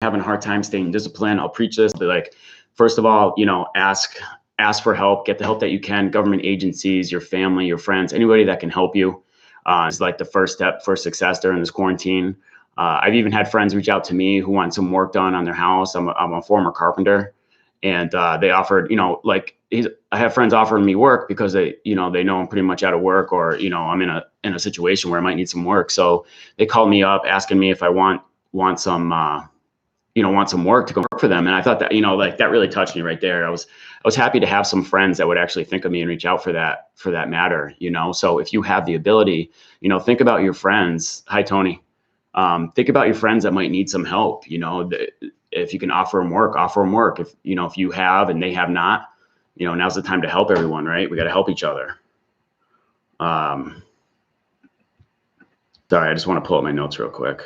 having a hard time staying disciplined, I'll preach this. But like, first of all, ask for help, get the help that you can. Government agencies, your family, your friends, anybody that can help you is like the first step for success during this quarantine. I've even had friends reach out to me who want some work done on their house. I'm a former carpenter, and they offered, I have friends offering me work because they know I'm pretty much out of work, or I'm in a situation where I might need some work. So they called me up asking me if I want some want some work to go work for them. And I thought that, that really touched me right there. I was happy to have some friends that would actually think of me and reach out for that matter, So if you have the ability, think about your friends. Hi, Tony. Think about your friends that might need some help. If you can offer them work, offer them work. If you have and they have not, now's the time to help everyone, right? We got to help each other. Sorry, I just want to pull up my notes real quick.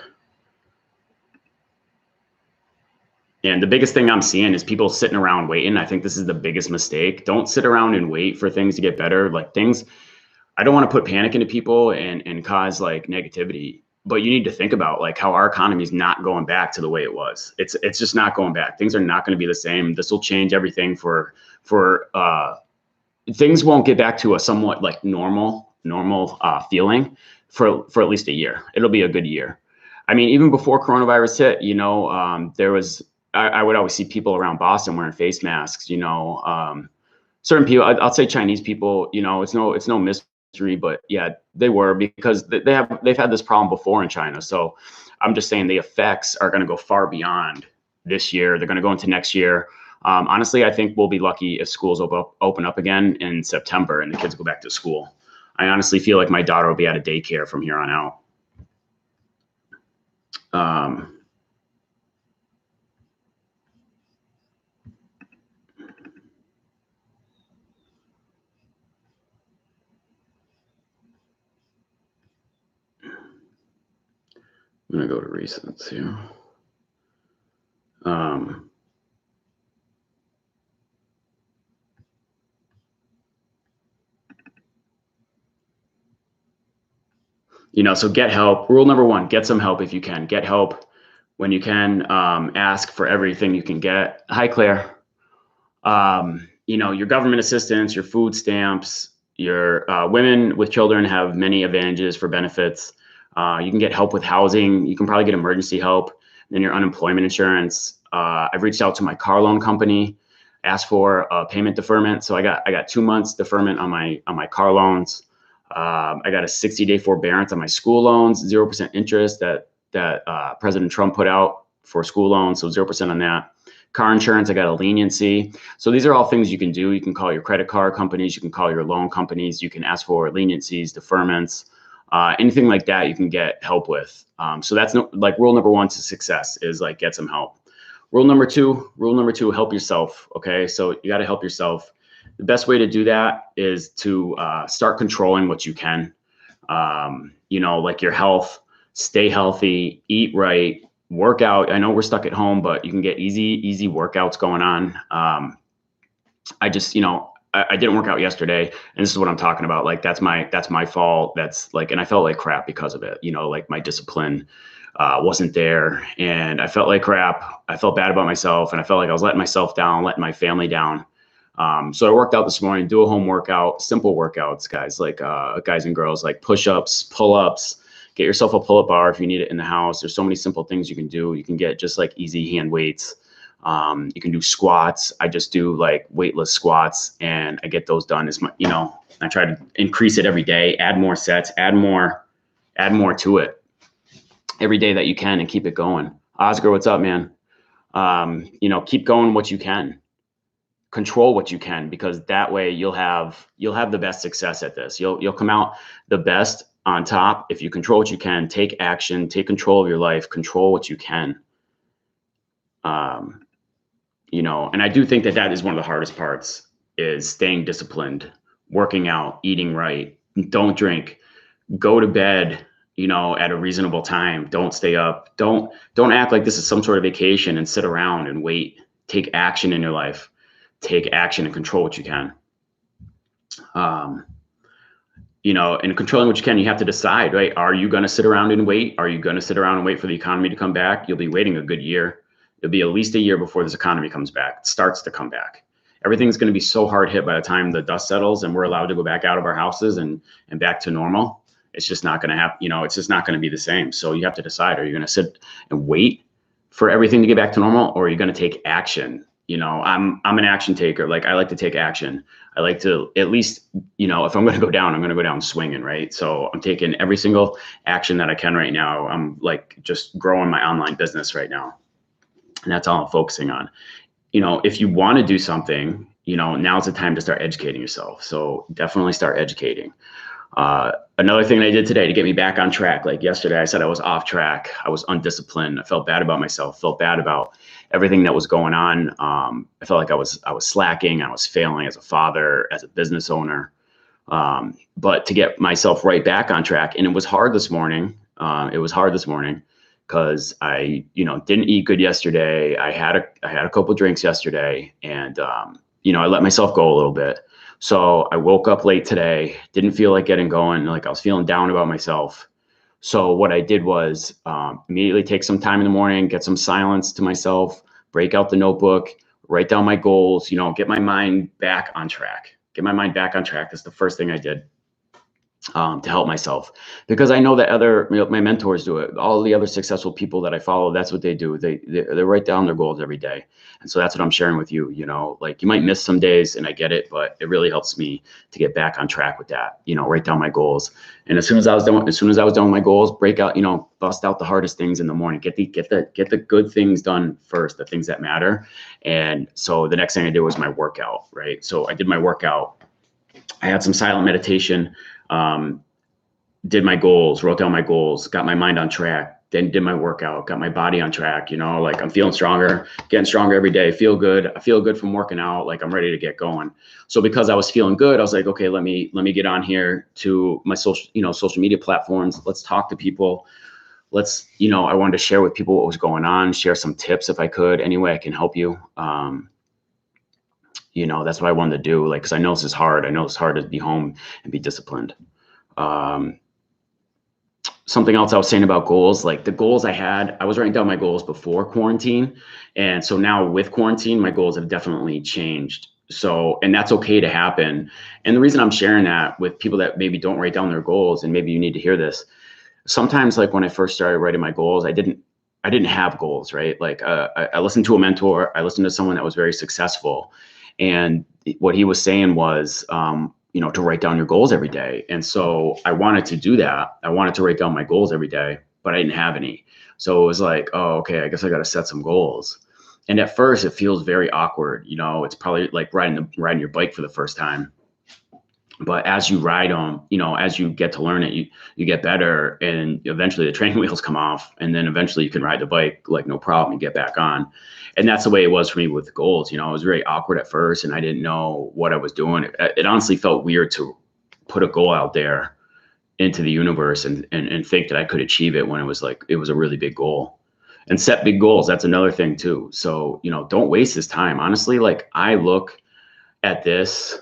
And the biggest thing I'm seeing is people sitting around waiting. I think this is the biggest mistake. Don't sit around and wait for things to get better. I don't want to put panic into people and cause like negativity, but you need to think about like how our economy is not going back to the way it was. It's just not going back. Things are not going to be the same. This will change everything for things won't get back to a somewhat like normal feeling for at least a year. It'll be a good year. I mean, even before coronavirus hit, there was, I would always see people around Boston wearing face masks, certain people, I'll say Chinese people, it's no mystery, but yeah, they were, because they've had this problem before in China. So I'm just saying the effects are going to go far beyond this year. They're going to go into next year. Honestly, I think we'll be lucky if schools open up again in September and the kids go back to school. I honestly feel like my daughter will be out of daycare from here on out. I'm going to go to recents here. So get help. Rule number one, get some help if you can. Get help when you can. Ask for everything you can get. Hi, Claire. Your government assistance, your food stamps, your women with children have many advantages for benefits. You can get help with housing. You can probably get emergency help. Then your unemployment insurance. I've reached out to my car loan company, asked for a payment deferment. So I got 2 months deferment on my car loans. I got a 60-day forbearance on my school loans, 0% interest that President Trump put out for school loans. So 0% on that. Car insurance, I got a leniency. So these are all things you can do. You can call your credit card companies. You can call your loan companies. You can ask for leniencies, deferments, anything like that you can get help with. So that's rule number one to success is like get some help. Rule number two, help yourself. Okay. So you got to help yourself. The best way to do that is to start controlling what you can, like your health, stay healthy, eat right, work out. I know we're stuck at home, but you can get easy workouts going on. I didn't work out yesterday, and this is what I'm talking about. Like, that's my fault. That's like, and I felt like crap because of it, like my discipline wasn't there, and I felt like crap. I felt bad about myself, and I felt like I was letting myself down, letting my family down. So I worked out this morning, do a home workout, simple workouts, guys, like guys and girls, like push-ups, pull-ups. Get yourself a pull-up bar if you need it in the house. There's so many simple things you can do. You can get just like easy hand weights. You can do squats. I just do like weightless squats, and I get those done as my, I try to increase it every day, add more sets, add more to it every day that you can, and keep it going. Oscar, what's up, man? Keep going what you can. Control what you can, because that way you'll have the best success at this. You'll come out the best on top if you control what you can, take action, take control of your life, control what you can. And I do think that is one of the hardest parts, is staying disciplined, working out, eating right, don't drink, go to bed, at a reasonable time. Don't stay up. Don't act like this is some sort of vacation and sit around and wait. Take action in your life. Take action and control what you can. And controlling what you can, you have to decide, right? Are you going to sit around and wait? Are you going to sit around and wait for the economy to come back? You'll be waiting a good year. It'll be at least a year before this economy comes back, starts to come back. Everything's going to be so hard hit by the time the dust settles and we're allowed to go back out of our houses and back to normal. It's just not going to happen. It's just not going to be the same. So you have to decide, are you going to sit and wait for everything to get back to normal, or are you going to take action? I'm an action taker. Like, I like to take action. I like to, at least, if I'm going to go down, I'm going to go down swinging, right? So I'm taking every single action that I can right now. I'm like just growing my online business right now. And that's all I'm focusing on. If you want to do something, now's the time to start educating yourself. So definitely start educating. Another thing I did today to get me back on track, like yesterday, I said I was off track. I was undisciplined. I felt bad about myself, felt bad about everything that was going on. I felt like I was slacking. I was failing as a father, as a business owner. But to get myself right back on track, and it was hard this morning. Because I, didn't eat good yesterday. I had a couple drinks yesterday, and I let myself go a little bit. So I woke up late today, didn't feel like getting going, like I was feeling down about myself. So what I did was immediately take some time in the morning, get some silence to myself, break out the notebook, write down my goals, get my mind back on track. That's the first thing I did to help myself, because I know that my mentors do it. All the other successful people that I follow, that's what they do. They write down their goals every day. And so that's what I'm sharing with you. Like, you might miss some days, and I get it, but it really helps me to get back on track with that. Write down my goals. And as soon as I was done with my goals, break out, bust out the hardest things in the morning. Get the good things done first, the things that matter. And so the next thing I did was my workout, right? So I did my workout. I had some silent meditation. Did my goals, wrote down my goals, got my mind on track, then did my workout, got my body on track, like I'm feeling stronger, getting stronger every day, feel good. I feel good from working out, like I'm ready to get going. So because I was feeling good, I was like, okay, let me get on here to my social media platforms. Let's talk to people. I wanted to share with people what was going on, share some tips if I could, any way I can help you. That's what I wanted to do. Like, cause I know this is hard. I know it's hard to be home and be disciplined. Something else I was saying about goals, like the goals I was writing down my goals before quarantine. And so now with quarantine, my goals have definitely changed. So, and that's okay to happen. And the reason I'm sharing that with people that maybe don't write down their goals, and maybe you need to hear this, sometimes, like when I first started writing my goals, I didn't have goals, right? Like, I listened to a mentor, I listened to someone that was very successful. And what he was saying was, to write down your goals every day. And so I wanted to do that. I wanted to write down my goals every day, but I didn't have any. So it was like, oh, okay, I guess I got to set some goals. And at first it feels very awkward. It's probably like riding your bike for the first time. But as you ride on, as you get to learn it, you get better, and eventually the training wheels come off, and then eventually you can ride the bike like no problem and get back on. And that's the way it was for me with goals. It was very awkward at first, and I didn't know what I was doing. It honestly felt weird to put a goal out there into the universe and think that I could achieve it when it was a really big goal. And set big goals. That's another thing too. So, don't waste this time. Honestly, like, I look at this.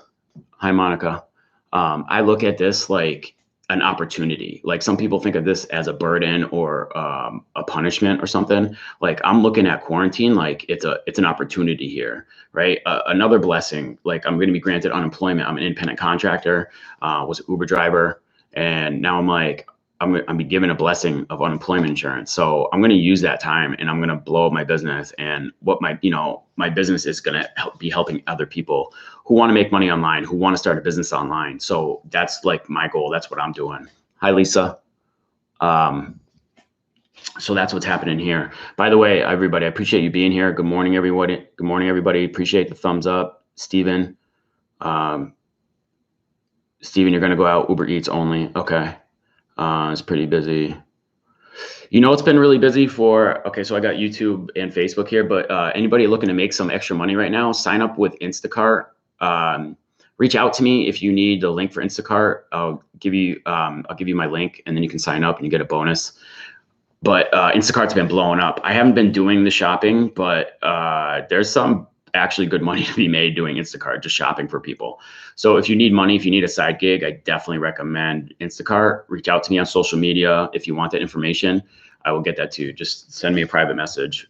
Hi, Monica. I look at this like an opportunity. Like, some people think of this as a burden or a punishment or something. Like, I'm looking at quarantine like it's an opportunity here, right? Another blessing. Like, I'm going to be granted unemployment. I'm an independent contractor, was an Uber driver, and now I'm given a blessing of unemployment insurance. So I'm going to use that time, and I'm going to blow up my business. And what my business is going to be helping other people who want to make money online, who want to start a business online. So that's like my goal. That's what I'm doing. Hi, Lisa. So that's what's happening here. By the way, everybody, I appreciate you being here. Good morning, everybody. Good morning, everybody. Appreciate the thumbs up. Steven, you're going to go out Uber Eats only. Okay. It's pretty busy. It's been really busy okay, so I got YouTube and Facebook here, but anybody looking to make some extra money right now, sign up with Instacart. Reach out to me if you need the link for Instacart. I'll give you my link, and then you can sign up and you get a bonus. But Instacart's been blowing up. I haven't been doing the shopping, but there's some actually good money to be made doing Instacart, just shopping for people. So if you need money, if you need a side gig, I definitely recommend Instacart. Reach out to me on social media if you want that information. I will get that to you. Just send me a private message.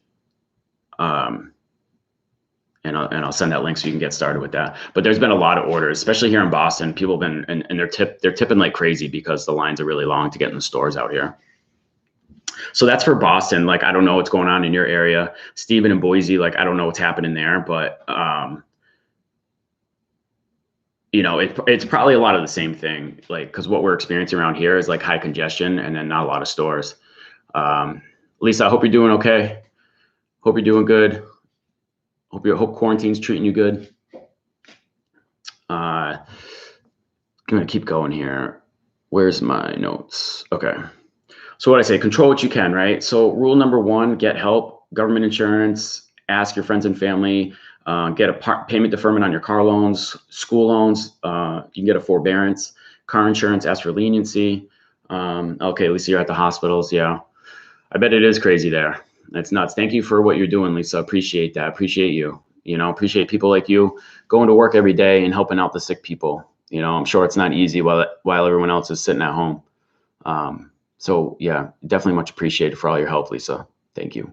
and I'll send that link so you can get started with that. But there's been a lot of orders, especially here in Boston. People have been, and they're tipping like crazy because the lines are really long to get in the stores out here. So that's for Boston. Like, I don't know what's going on in your area. Stephen and Boise, like, I don't know what's happening there, but you know, it's probably a lot of the same thing. Like, because what we're experiencing around here is like high congestion and then not a lot of stores. Lisa, I hope you're doing okay. Hope you're doing good. Hope quarantine's treating you good. I'm gonna keep going here. Where's my notes? Okay. So what I say, control what you can, right? So rule number 1, get help, government insurance, ask your friends and family, get a payment deferment on your car loans, school loans, you can get a forbearance, car insurance, ask for leniency. Okay, Lisa, you're at the hospitals. Yeah, I bet it is crazy there. That's nuts. Thank you for what you're doing, Lisa. Appreciate that. Appreciate you. You know, appreciate people like you going to work every day and helping out the sick people. You know, I'm sure it's not easy while everyone else is sitting at home. So yeah, definitely much appreciated for all your help, Lisa. Thank you.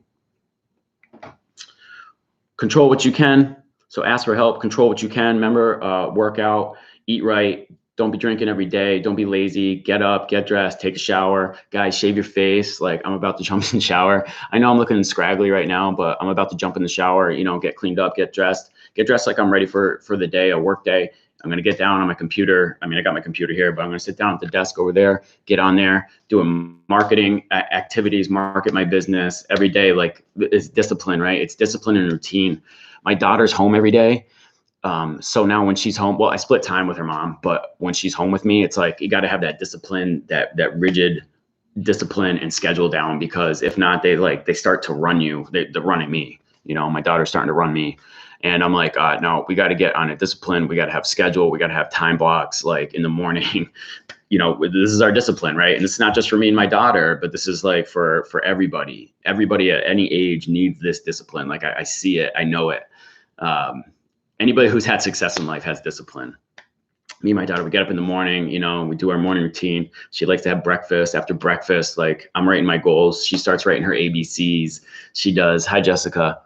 Control what you can. So ask for help, control what you can. Remember, work out, eat right. Don't be drinking every day. Don't be lazy. Get up, get dressed, take a shower. Guys, shave your face. Like, I'm about to jump in the shower. I know I'm looking scraggly right now, but I'm about to jump in the shower, you know, get cleaned up, get dressed like I'm ready for the day, a work day. I'm going to get down on my computer. I mean, I got my computer here, but I'm going to sit down at the desk over there, get on there, doing marketing activities, market my business every day. Like, it's discipline, right? It's discipline and routine. My daughter's home every day. So now when she's home, well, I split time with her mom, but when she's home with me, it's like, you got to have that discipline, that rigid discipline and schedule down, because if not, they start to run you. They're running me, you know, my daughter's starting to run me. And I'm like, no, we got to get on a discipline. We got to have schedule. We got to have time blocks, like in the morning. You know, this is our discipline, right? And it's not just for me and my daughter, but this is like for everybody. Everybody at any age needs this discipline. Like, I see it, I know it. Anybody who's had success in life has discipline. Me and my daughter, we get up in the morning, you know, we do our morning routine. She likes to have breakfast. After breakfast, like, I'm writing my goals. She starts writing her ABCs. She does, hi, Jessica.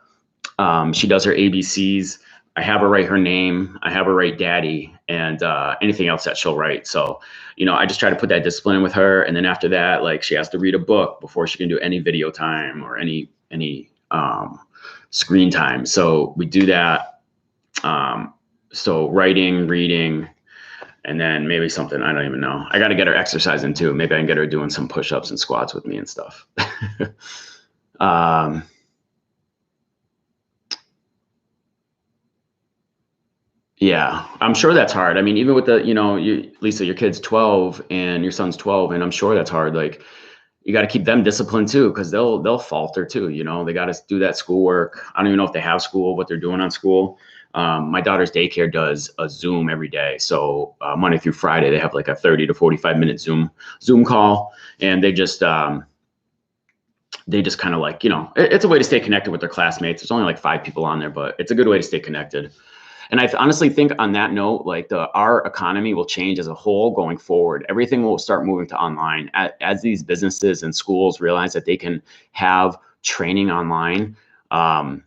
She does her ABCs. I have her write her name. I have her write daddy, and anything else that she'll write. So, you know, I just try to put that discipline in with her. And then after that, like, she has to read a book before she can do any video time or any screen time. So we do that. So writing, reading, and then maybe something, I don't even know. I got to get her exercising too. Maybe I can get her doing some push-ups and squats with me and stuff. Yeah, I'm sure that's hard. I mean, even with the, you know, Lisa, your kid's 12 and your son's 12, and I'm sure that's hard. Like, you got to keep them disciplined too, because they'll falter too. You know, they got to do that schoolwork. I don't even know if they have school, what they're doing on school. My daughter's daycare does a Zoom every day. So Monday through Friday, they have like a 30 to 45-minute Zoom call, and they just kind of, like, you know, it's a way to stay connected with their classmates. There's only like 5 people on there, but it's a good way to stay connected. And I honestly think, on that note, like, our economy will change as a whole going forward. Everything will start moving to online as these businesses and schools realize that they can have training online. The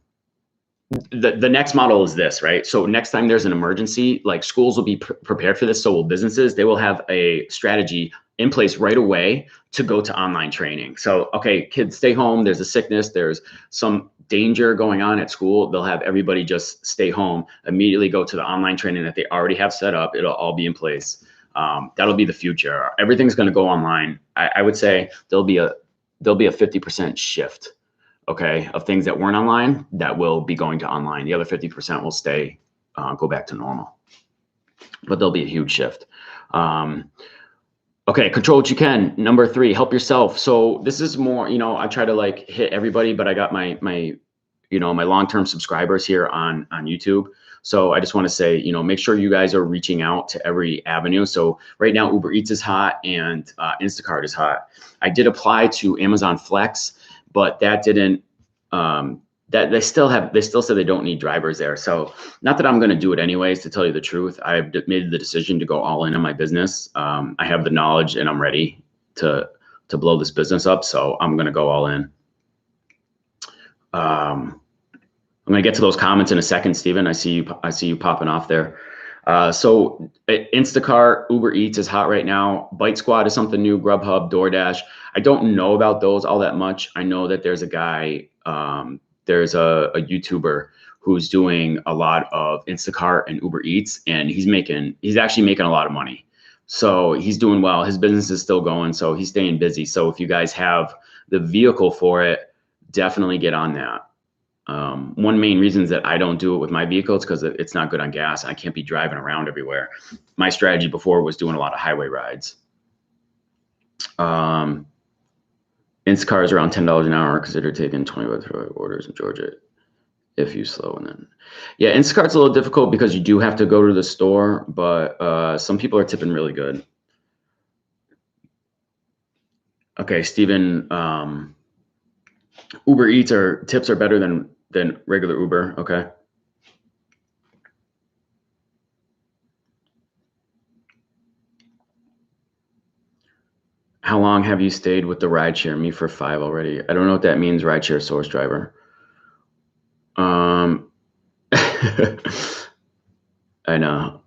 next model is this, right? So next time there's an emergency, like, schools will be prepared for this. So will businesses. They will have a strategy in place right away to go to online training. So, okay, kids, stay home. There's a sickness. There's some danger going on at school. They'll have everybody just stay home, immediately go to the online training that they already have set up. It'll all be in place. That'll be the future. Everything's going to go online. I would say there'll be a 50% shift, okay, of things that weren't online that will be going to online. The other 50% will stay, go back to normal, but there'll be a huge shift. Okay, control what you can. Number 3, help yourself. So this is more, you know, I try to, like, hit everybody, but I got my you know, my long-term subscribers here on YouTube. So I just want to say, you know, make sure you guys are reaching out to every avenue. So right now, Uber Eats is hot, and Instacart is hot. I did apply to Amazon Flex, but that didn't, that they still said they don't need drivers there. So, not that I'm going to do it anyways, to tell you the truth. I've made the decision to go all in on my business. I have the knowledge, and I'm ready to blow this business up. So I'm going to go all in. I'm I'm gonna get to those comments in a second, Steven. I see you popping off there. So Instacart, Uber Eats is hot right now. Bite Squad is something new. Grubhub, DoorDash. I don't know about those all that much. I know that there's a guy, there's a YouTuber who's doing a lot of Instacart and Uber Eats, and he's actually making a lot of money. So he's doing well. His business is still going, so he's staying busy. So if you guys have the vehicle for it, definitely get on that. One main reason is that I don't do it with my vehicle is because it's not good on gas. I can't be driving around everywhere. My strategy before was doing a lot of highway rides. Instacart is around $10 an hour because they're taking 25 orders in Georgia if you slow. And then, yeah, Instacart's a little difficult because you do have to go to the store, but some people are tipping really good. Okay, Steven, Uber Eats tips are better than regular Uber. Okay. How long have you stayed with the rideshare? Me for 5 already. I don't know what that means, rideshare source driver. I know.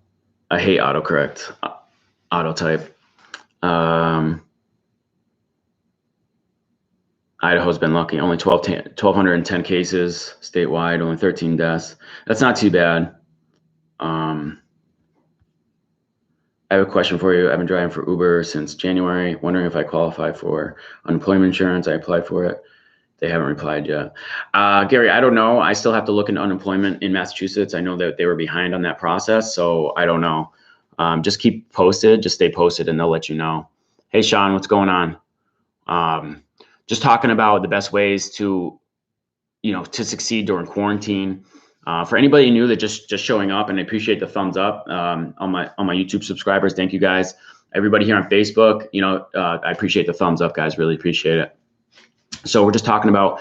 I hate autocorrect, auto type. Idaho's been lucky. Only 1,210 cases statewide, only 13 deaths. That's not too bad. I have a question for you. I've been driving for Uber since January, wondering if I qualify for unemployment insurance. I applied for it. They haven't replied yet. Gary, I don't know. I still have to look into unemployment in Massachusetts. I know that they were behind on that process, so I don't know. Just keep posted. Just stay posted, and they'll let you know. Hey, Sean, what's going on? Just talking about the best ways to succeed during quarantine. For anybody new that just showing up, and I appreciate the thumbs up on my YouTube subscribers. Thank you guys. Everybody here on Facebook, I appreciate the thumbs up, guys. Really appreciate it. So we're just talking about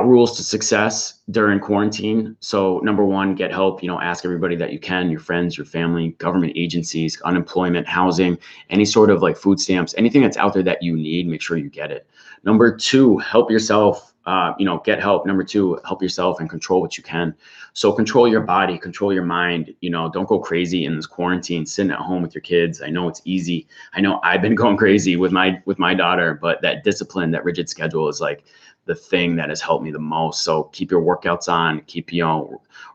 rules to success during quarantine. So number one, get help. Ask everybody that you can, your friends, your family, government agencies, unemployment, housing, any sort of like food stamps, anything that's out there that you need, make sure you get it. Number two, help yourself. Get help. Number two, help yourself and control what you can. So control your body, control your mind. Don't go crazy in this quarantine, sitting at home with your kids. I know it's easy. I know I've been going crazy with my daughter, but that discipline, that rigid schedule is like the thing that has helped me the most. So keep your workouts on,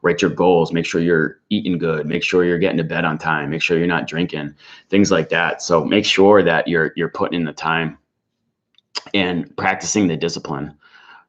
write your goals, make sure you're eating good, make sure you're getting to bed on time, make sure you're not drinking, things like that. So make sure that you're putting in the time and practicing the discipline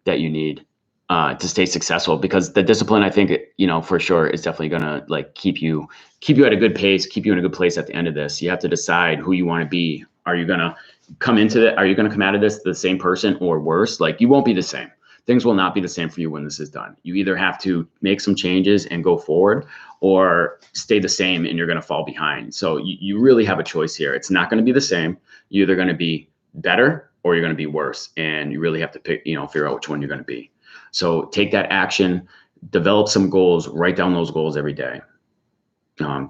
that you need to stay successful, because the discipline, I think, for sure is definitely going to like keep you at a good pace, keep you in a good place at the end of this. You have to decide who you want to be. Are you going to come out of this the same person or worse? Like, you won't be the same. Things will not be the same for you when this is done. You either have to make some changes and go forward, or stay the same and you're going to fall behind. So you really have a choice here. It's not going to be the same. You're either going to be better or you're going to be worse. And you really have to pick, figure out which one you're going to be. So take that action, develop some goals, write down those goals every day.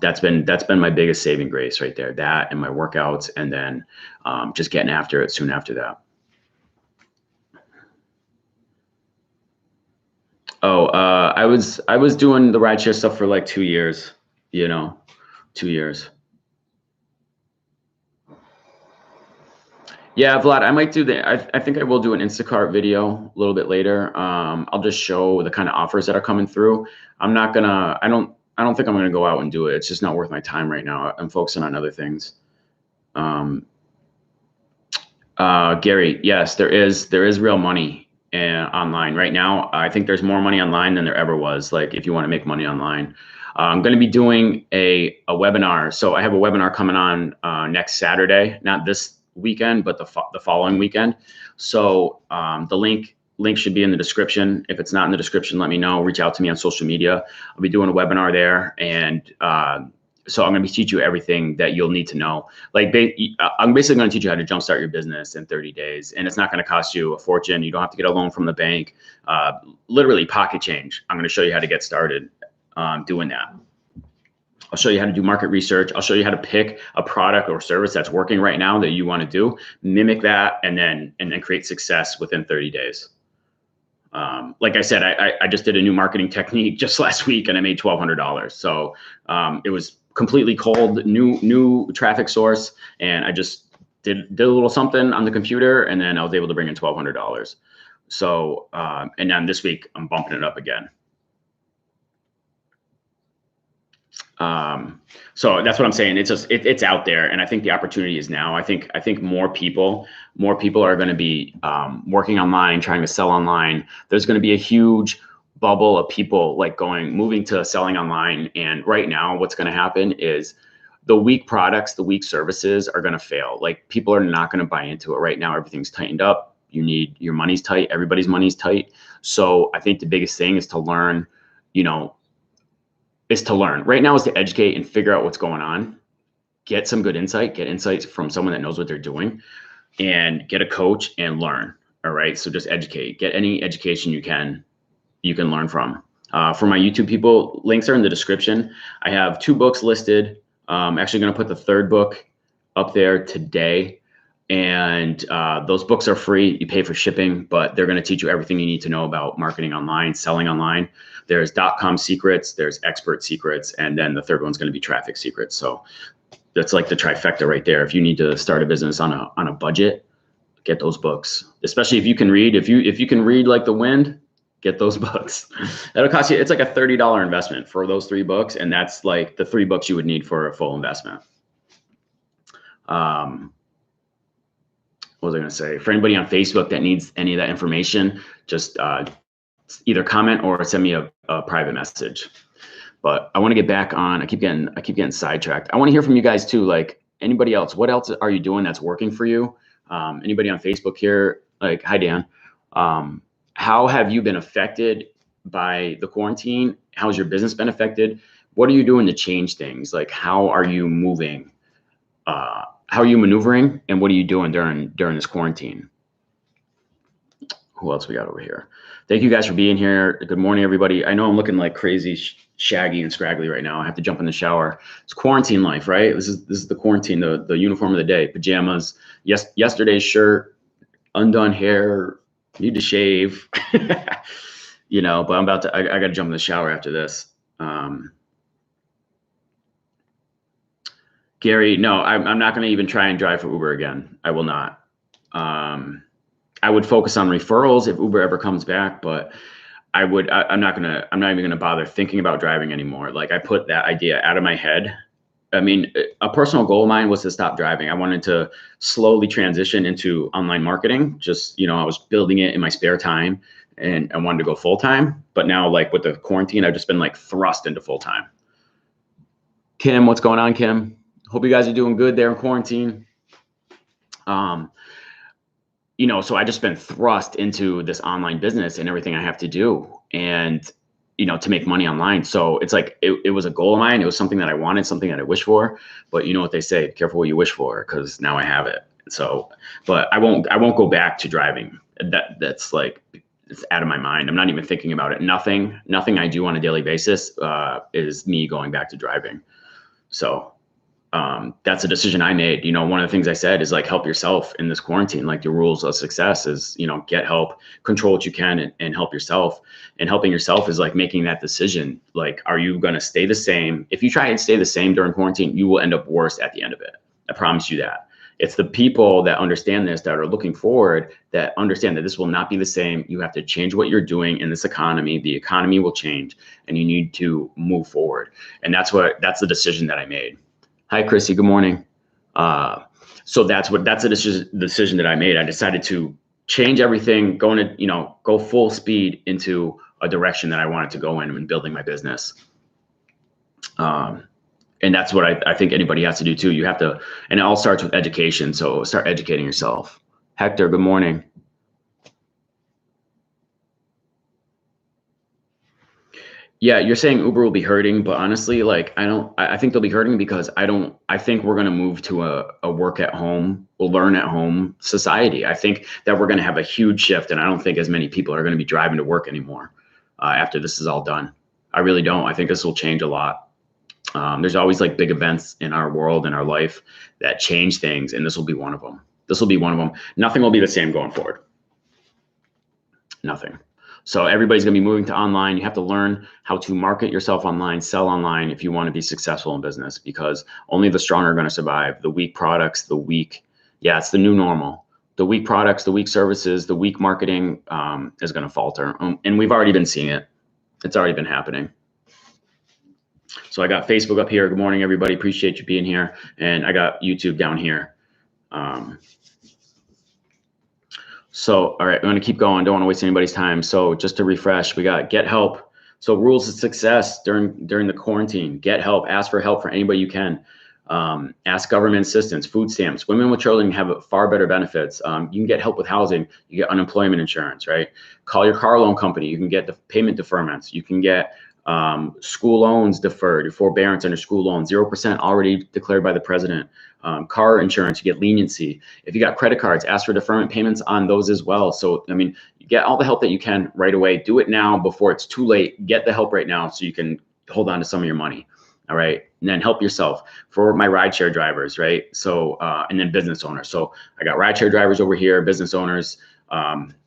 That's been my biggest saving grace right there. That and my workouts, and then just getting after it soon after that. Oh, I was doing the rideshare stuff for like 2 years, 2 years. Yeah, Vlad, I might do I think I will do an Instacart video a little bit later. I'll just show the kind of offers that are coming through. I don't think I'm gonna go out and do it. It's just not worth my time right now. I'm focusing on other things. Gary, yes, there is real money online right now. I think there's more money online than there ever was. Like, if you want to make money online, I'm going to be doing a webinar. So I have a webinar coming on next Saturday, not this weekend, but the following weekend. So the link should be in the description. If it's not in the description, let me know. Reach out to me on social media. I'll be doing a webinar there, and so I'm going to teach you everything that you'll need to know. Like, I'm basically going to teach you how to jumpstart your business in 30 days, and it's not going to cost you a fortune. You don't have to get a loan from the bank. Literally pocket change. I'm going to show you how to get started doing that. I'll show you how to do market research. I'll show you how to pick a product or service that's working right now that you want to do, mimic that, and then create success within 30 days. Like I said, I just did a new marketing technique just last week and I made $1,200. So it was completely cold, new traffic source. And I just did a little something on the computer and then I was able to bring in $1,200. So, and then this week I'm bumping it up again. So that's what I'm saying. It's just, it's out there. And I think the opportunity is now. I think more people are going to be working online, trying to sell online. There's going to be a huge bubble of people like moving to selling online. And right now what's going to happen is the weak products, the weak services are going to fail. Like people are not going to buy into it right now. Everything's tightened up. Your money's tight. Everybody's money's tight. So I think the biggest thing is to learn, right now is to educate and figure out what's going on, get some good insight, get insights from someone that knows what they're doing and get a coach and learn. All right. So just educate, get any education you can learn from. For my YouTube people, links are in the description. I have 2 books listed. I'm actually going to put the 3rd book up there today. And those books are free. You pay for shipping, but they're going to teach you everything you need to know about marketing online, selling online. There's .com secrets, there's expert secrets, and then the 3rd one's going to be traffic secrets. So that's like the trifecta right there. If you need to start a business on a budget, get those books. Especially if you can read. If you can read like the wind, get those books. That'll cost you. It's like a $30 investment for those 3 books, and that's like the 3 books you would need for a full investment. What was I going to say? For anybody on Facebook that needs any of that information, just either comment or send me a private message. But I want to get back on. I keep getting sidetracked. I want to hear from you guys too. Like anybody else, what else are you doing that's working for you? Anybody on Facebook here? Like, hi Dan. How have you been affected by the quarantine? How's your business been affected? What are you doing to change things? Like, how are you moving? How are you maneuvering? And what are you doing during this quarantine? Who else we got over here? Thank you guys for being here. Good morning, everybody. I know I'm looking like crazy, shaggy and scraggly right now. I have to jump in the shower. It's quarantine life, right? This is the quarantine, the uniform of the day, pajamas, yesterday's shirt, undone hair, need to shave, but I'm I got to jump in the shower after this. Gary, no, I'm not going to even try and drive for Uber again. I will not. I would focus on referrals if Uber ever comes back, but I'm not even going to bother thinking about driving anymore. Like I put that idea out of my head. I mean, a personal goal of mine was to stop driving. I wanted to slowly transition into online marketing. Just, I was building it in my spare time and I wanted to go full time. But now like with the quarantine, I've just been like thrust into full time. Kim, what's going on, Kim? Hope you guys are doing good there in quarantine. So I just been thrust into this online business and everything I have to do and, to make money online. So it's like, it was a goal of mine. It was something that I wanted, something that I wished for, but you know what they say, be careful what you wish for, because now I have it. So, but I won't go back to driving. That's like, it's out of my mind. I'm not even thinking about it. Nothing I do on a daily basis is me going back to driving. So that's a decision I made. One of the things I said is like, help yourself in this quarantine. Like the rules of success is, get help, control what you can and help yourself. And helping yourself is like making that decision. Like, are you going to stay the same? If you try and stay the same during quarantine, you will end up worse at the end of it. I promise you that. It's the people that understand this, that are looking forward, that understand that this will not be the same. You have to change what you're doing in this economy. The economy will change and you need to move forward. And that's the decision that I made. Hi, Chrissy. Good morning. So that's the decision that I made. I decided to change everything, go full speed into a direction that I wanted to go in building my business. And that's what I think anybody has to do too. You have to, and it all starts with education. So start educating yourself. Hector, good morning. Yeah, you're saying Uber will be hurting, but honestly, like I think they'll be hurting because I think we're going to move to a work at home, we'll learn at home society. I think that we're going to have a huge shift, and I don't think as many people are going to be driving to work anymore after this is all done. I really don't. I think this will change a lot. There's always like big events in our world, in our life that change things, and this will be one of them. Nothing will be the same going forward. Nothing. So everybody's going to be moving to online. You have to learn how to market yourself online, sell online if you want to be successful in business, because only the strong are going to survive. The weak products, it's the new normal. The weak products, the weak services, the weak marketing is going to falter. And we've already been seeing it. It's already been happening. So I got Facebook up here. Good morning, everybody. Appreciate you being here. And I got YouTube down here. So, all right, I'm going to keep going. Don't want to waste anybody's time. So just to refresh, we got get help. So rules of success during the quarantine. Get help. Ask for help for anybody you can. Ask government assistance, food stamps. Women with children have far better benefits. You can get help with housing. You get unemployment insurance, right? Call your car loan company. You can get the payment deferments. You can get school loans deferred, your forbearance under school loans, 0% already declared by the president. Car insurance, you get leniency. If you got credit cards, ask for deferment payments on those as well. So, I mean, you get all the help that you can right away. Do it now before it's too late. Get the help right now so you can hold on to some of your money. All right. And then help yourself. For my rideshare drivers, right? So, and then business owners. So I got rideshare drivers over here, business owners,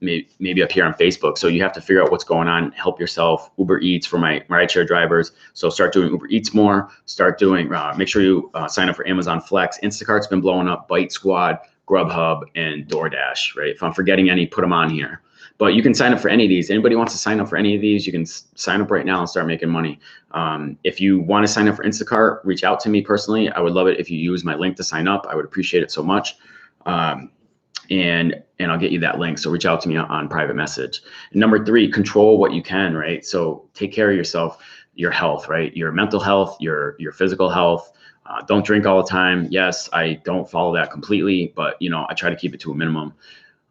maybe up here on Facebook. So you have to figure out what's going on, help yourself. Uber Eats for my rideshare drivers. So start doing Uber Eats more, start doing, make sure you sign up for Amazon Flex. Instacart's been blowing up, Bite Squad, Grubhub, and DoorDash, right? If I'm forgetting any, put them on here. But you can sign up for any of these. Anybody wants to sign up for any of these, you can sign up right now and start making money. If you want to sign up for Instacart, reach out to me personally. I would love it if you use my link to sign up. I would appreciate it so much. And I'll get you that link. So reach out to me on private message. And number 3, control what you can, right? So take care of yourself, your health, right? Your mental health, your physical health. Don't drink all the time. Yes, I don't follow that completely, but I try to keep it to a minimum.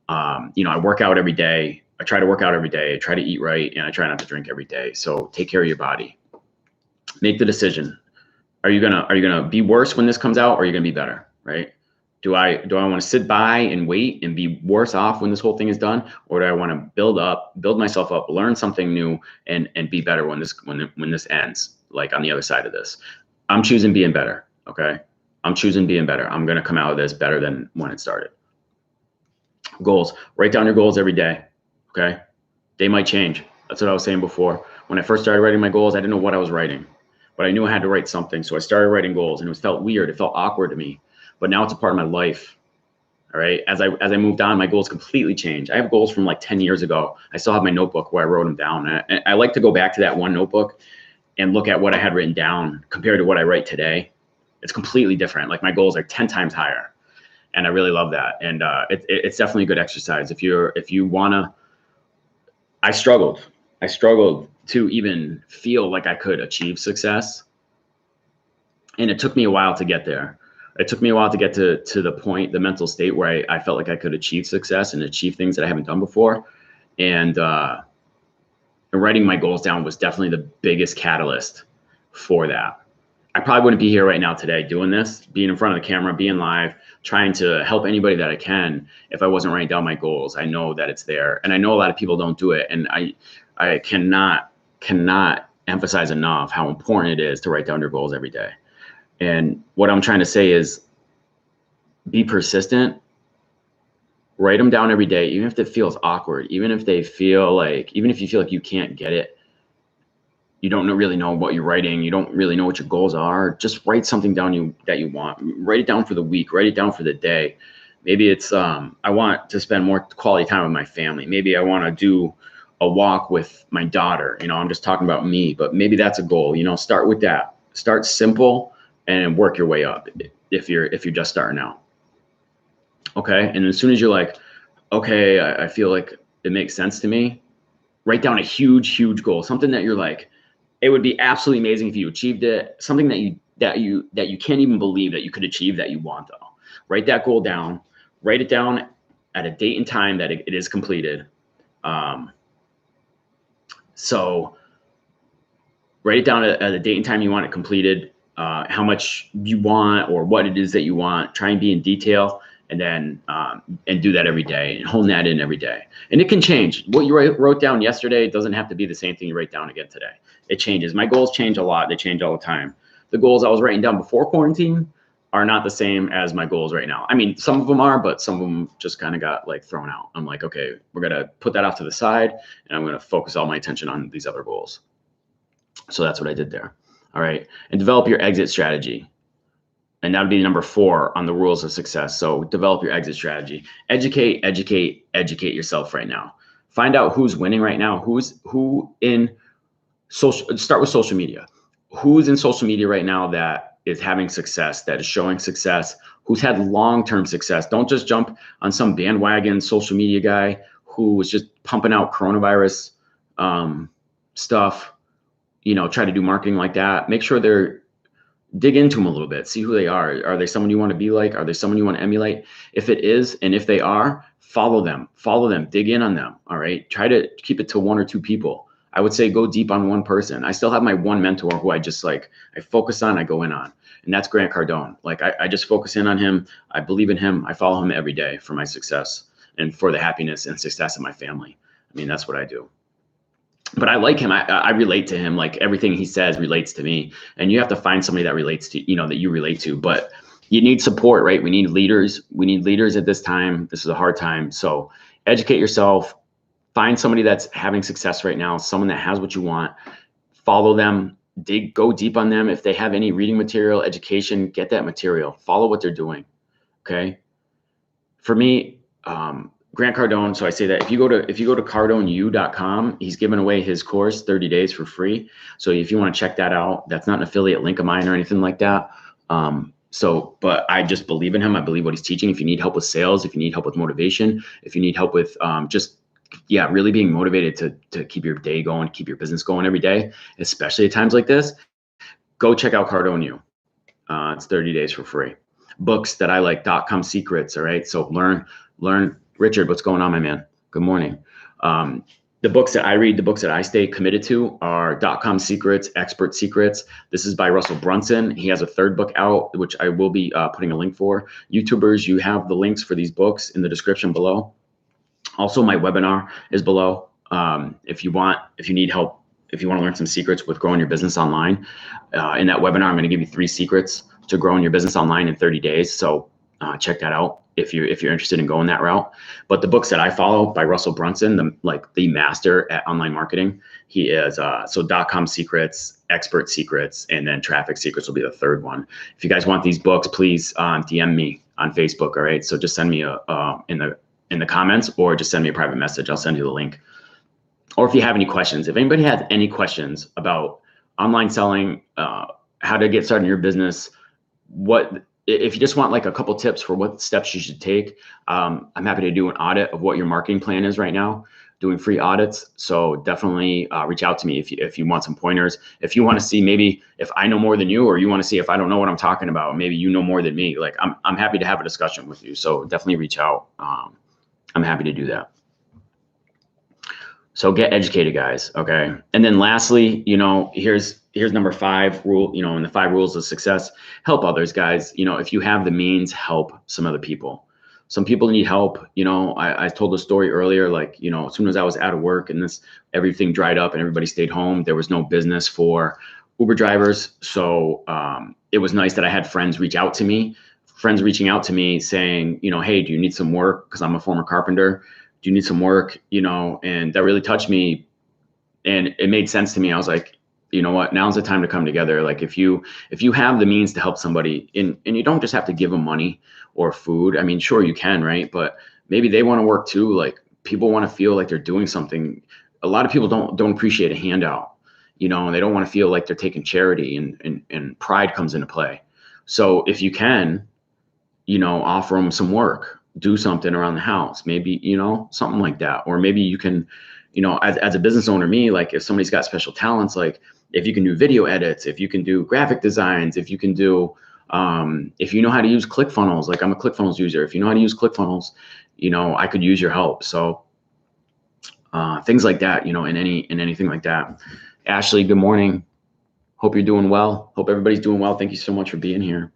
I work out every day. I try to work out every day. I try to eat right, and I try not to drink every day. So take care of your body. Make the decision. Are you gonna be worse when this comes out, or are you gonna be better, right? Do I want to sit by and wait and be worse off when this whole thing is done, or do I want to build myself up, learn something new, and be better when this ends, like on the other side of this? I'm choosing being better. Okay, I'm choosing being better. I'm gonna come out of this better than when it started. Goals. Write down your goals every day. Okay, they might change. That's what I was saying before. When I first started writing my goals, I didn't know what I was writing, but I knew I had to write something. So I started writing goals, and it felt weird. It felt awkward to me. But now it's a part of my life. All right. As I moved on, my goals completely changed. I have goals from like 10 years ago. I still have my notebook where I wrote them down. And I like to go back to that one notebook and look at what I had written down compared to what I write today. It's completely different. Like my goals are 10 times higher. And I really love that. And it's definitely a good exercise. If you wanna, I struggled to even feel like I could achieve success. And it took me a while to get there. It took me a while to get to the point, the mental state where I felt like I could achieve success and achieve things that I haven't done before. And writing my goals down was definitely the biggest catalyst for that. I probably wouldn't be here right now today doing this, being in front of the camera, being live, trying to help anybody that I can if I wasn't writing down my goals. I know that it's there. And I know a lot of people don't do it. And I cannot emphasize enough how important it is to write down your goals every day. And what I'm trying to say is be persistent, write them down every day, even if it feels awkward, even if you feel like you can't get it, you don't really know what you're writing, you don't really know what your goals are, just write something down that you want. Write it down for the week, write it down for the day. Maybe it's, I want to spend more quality time with my family. Maybe I want to do a walk with my daughter. I'm just talking about me, but maybe that's a goal. Start with that. Start simple and work your way up if you're just starting out. Okay. And as soon as you're like, okay, I feel like it makes sense to me, write down a huge goal, something that you're like, it would be absolutely amazing if you achieved it, something that you can't even believe that you could achieve that you want though. Write that goal down, write it down at a date and time that it is completed. So write it down at a date and time you want it completed. How much you want or what it is that you want, try and be in detail, and then and do that every day and hone that in every day. And it can change. What you wrote down yesterday doesn't have to be the same thing you write down again today. It changes. My goals change a lot. They change all the time. The goals I was writing down before quarantine are not the same as my goals right now. I mean, some of them are, but some of them just kind of got like thrown out. I'm like, okay, we're going to put that off to the side and I'm going to focus all my attention on these other goals. So that's what I did there. All right. And develop your exit strategy. And that would be number 4 on the rules of success. So develop your exit strategy. Educate yourself right now. Find out who's winning right now. Who in social, start with social media. Who's in social media right now that is having success, that is showing success, who's had long-term success. Don't just jump on some bandwagon social media guy who was just pumping out coronavirus stuff, try to do marketing like that. Make sure dig into them a little bit, see who they are. Are they someone you want to be like? Are they someone you want to emulate? If it is, and if they are, follow them, dig in on them. All right. Try to keep it to 1 or 2 people. I would say go deep on one person. I still have my one mentor who I focus on, I go in on, and that's Grant Cardone. Like I just focus in on him. I believe in him. I follow him every day for my success and for the happiness and success of my family. I mean, that's what I do. But I like him. I relate to him. Like everything he says relates to me. And you have to find somebody that relates to, that you relate to. But you need support, right? We need leaders. We need leaders at this time. This is a hard time. So educate yourself. Find somebody that's having success right now, someone that has what you want. Follow them. Go deep on them. If they have any reading material, education, get that material. Follow what they're doing. Okay. For me, Grant Cardone. So I say that if you go to cardoneu.com, he's giving away his course 30 days for free. So if you want to check that out, that's not an affiliate link of mine or anything like that. But I just believe in him. I believe what he's teaching. If you need help with sales, if you need help with motivation, if you need help with really being motivated to keep your day going, keep your business going every day, especially at times like this, go check out Cardone. It's 30 days for free. Books that I like, .com secrets. All right. So learn. Richard, what's going on, my man? Good morning. The books that I read, the books that I stay committed to are .com secrets, expert secrets. This is by Russell Brunson. He has a 3rd book out, which I will be putting a link for. YouTubers, you have the links for these books in the description below. Also, my webinar is below. If you need help, if you want to learn some secrets with growing your business online, in that webinar, I'm going to give you 3 secrets to growing your business online in 30 days. So check that out if you're interested in going that route. But the books that I follow by Russell Brunson, the master at online marketing, he is .com secrets, expert secrets, and then traffic secrets will be the 3rd one. If you guys want these books, please DM me on Facebook. All right. So just send me in the comments or just send me a private message. I'll send you the link. Or if you have any questions, if anybody has any questions about online selling, how to get started in your business, if you just want like a couple tips for what steps you should take, I'm happy to do an audit of what your marketing plan is right now, doing free audits. So definitely reach out to me if you want some pointers. If you want to see maybe if I know more than you, or you want to see if I don't know what I'm talking about, maybe you know more than me, like I'm happy to have a discussion with you. So definitely reach out. I'm happy to do that. So get educated, guys. Okay. And then lastly, here's number 5 rule, in the 5 rules of success, help others, guys. If you have the means, help some other people. Some people need help. I told the story earlier, like, as soon as I was out of work and everything dried up and everybody stayed home, there was no business for Uber drivers. So it was nice that I had friends reaching out to me saying, hey, do you need some work? Because I'm a former carpenter. Do you need some work? And that really touched me, and it made sense to me. I was like, you know what, now's the time to come together. Like if you have the means to help somebody, and you don't just have to give them money or food. I mean, sure you can, right? But maybe they want to work too. Like people want to feel like they're doing something. A lot of people don't appreciate a handout, and they don't want to feel like they're taking charity, and pride comes into play. So if you can, offer them some work, do something around the house, maybe, something like that. Or maybe you can, as a business owner, like if somebody's got special talents, like if you can do video edits, if you can do graphic designs, if you can do, if you know how to use ClickFunnels, like I'm a ClickFunnels user. If you know how to use ClickFunnels, I could use your help. So things like that, in anything like that. Ashley, good morning. Hope you're doing well. Hope everybody's doing well. Thank you so much for being here.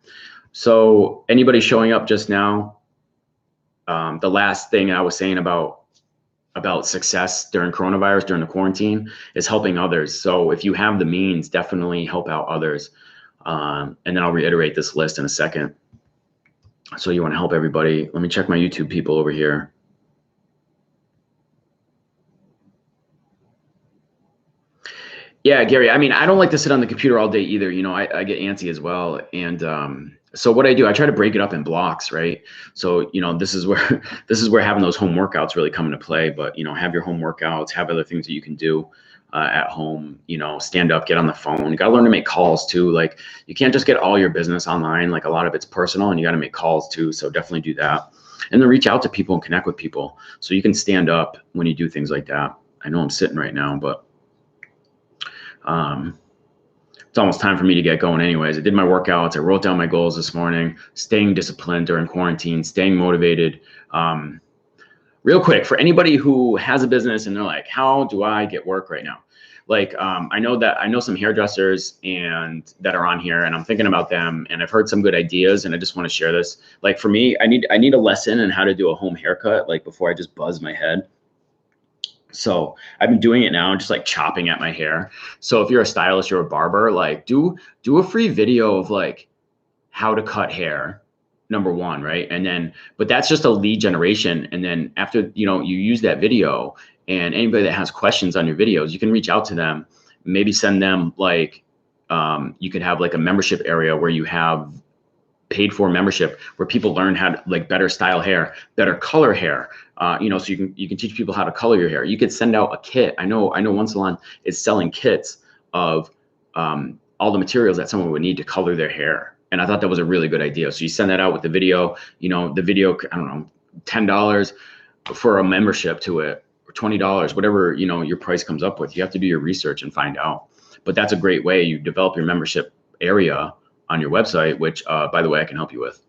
So anybody showing up just now, the last thing I was saying about success during coronavirus, during the quarantine, is helping others. So if you have the means, definitely help out others. And then I'll reiterate this list in a second. So you want to help everybody. Let me check my YouTube people over here. Yeah, Gary, I mean, I don't like to sit on the computer all day either. You know, I get antsy as well. And so what I do, I try to break it up in blocks, right? So, you know, this is where this is where having those home workouts really come into play. But, you know, have your home workouts, have other things that you can do at home, you know, stand up, get on the phone. You got to learn to make calls too. Like you can't just get all your business online. Like a lot of it's personal and you got to make calls too. So definitely do that. And then reach out to people and connect with people so you can stand up when you do things like that. I know I'm sitting right now, but it's almost time for me to get going anyways. I did my workouts. I wrote down my goals this morning, staying disciplined during quarantine, staying motivated. Real quick, for anybody who has a business and they're like, how do I get work right now? Like, I know some hairdressers and that are on here and I'm thinking about them and I've heard some good ideas and I just want to share this. Like for me, I need a lesson in how to do a home haircut, like before I just buzz my head. So I've been doing it now, just like chopping at my hair. So if you're a stylist, you're a barber, like do a free video of like how to cut hair, number one, right? And then, but that's just a lead generation. And then after, you know, you use that video and anybody that has questions on your videos, you can reach out to them, maybe send them like, you could have like a membership area where you have paid for membership where people learn how to like better style hair, better color hair. You know, so you can teach people how to color your hair. You could send out a kit. I know one salon is selling kits of all the materials that someone would need to color their hair. And I thought that was a really good idea. So you send that out with the video, you know, the video, I don't know, $10 for a membership to it, or $20, whatever, you know, your price comes up with. You have to do your research and find out. But that's a great way. You develop your membership area on your website, which, by the way, I can help you with.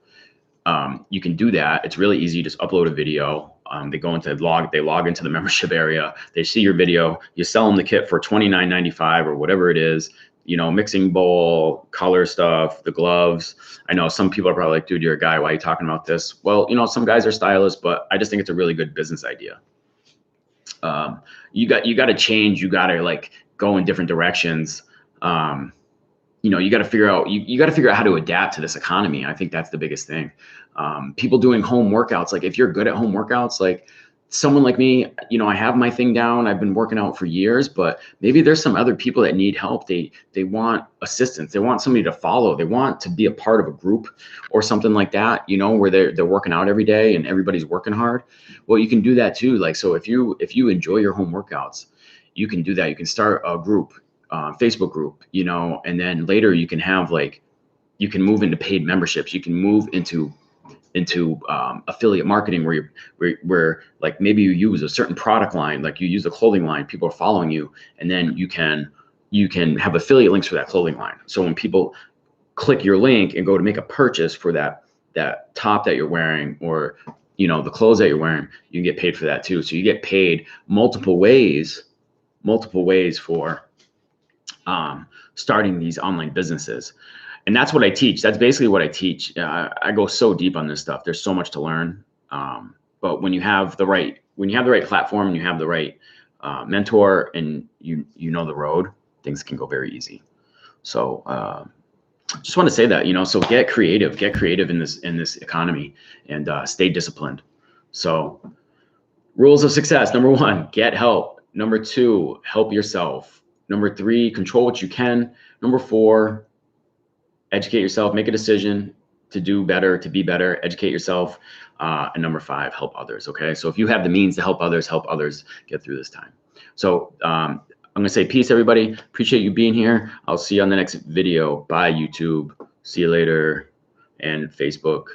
You can do that. It's really easy. You just upload a video. They log into the membership area. They see your video. You sell them the kit for $29.95 or whatever it is. You know, mixing bowl, color stuff, the gloves. I know some people are probably like, dude, you're a guy. Why are you talking about this? Well, you know, some guys are stylists, but I just think it's a really good business idea. You got to change. You got to like go in different directions. You know, you got to figure out how to adapt to this economy. I think that's the biggest thing. People doing home workouts, like if you're good at home workouts, like someone like me, you know, I have my thing down. I've been working out for years, but maybe there's some other people that need help. They want assistance. They want somebody to follow. They want to be a part of a group or something like that, you know, where they're working out every day and everybody's working hard. Well, you can do that too. Like, so if you enjoy your home workouts, you can do that. You can start a group, Facebook group, you know, and then later you can have like, you can move into paid memberships. You can move into affiliate marketing where like maybe you use a certain product line, like you use a clothing line, people are following you, and then you can have affiliate links for that clothing line. So when people click your link and go to make a purchase for that top that you're wearing, or you know, the clothes that you're wearing, you can get paid for that too. So you get paid multiple ways for starting these online businesses. And that's what I teach. That's basically what I teach. I go so deep on this stuff. There's so much to learn. But when you have the right platform and you have the right mentor and you know the road, things can go very easy. So just want to say that, you know, so get creative in this economy and stay disciplined. So rules of success: number 1, get help. Number 2, help yourself. Number 3, control what you can. Number 4, educate yourself, make a decision to do better, to be better, educate yourself. And number 5, help others. Okay. So if you have the means to help others get through this time. So I'm going to say peace, everybody. Appreciate you being here. I'll see you on the next video. Bye, YouTube. See you later. And Facebook.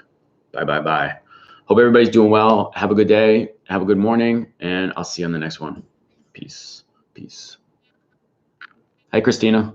Bye. Hope everybody's doing well. Have a good day. Have a good morning. And I'll see you on the next one. Peace. Hi, Christina.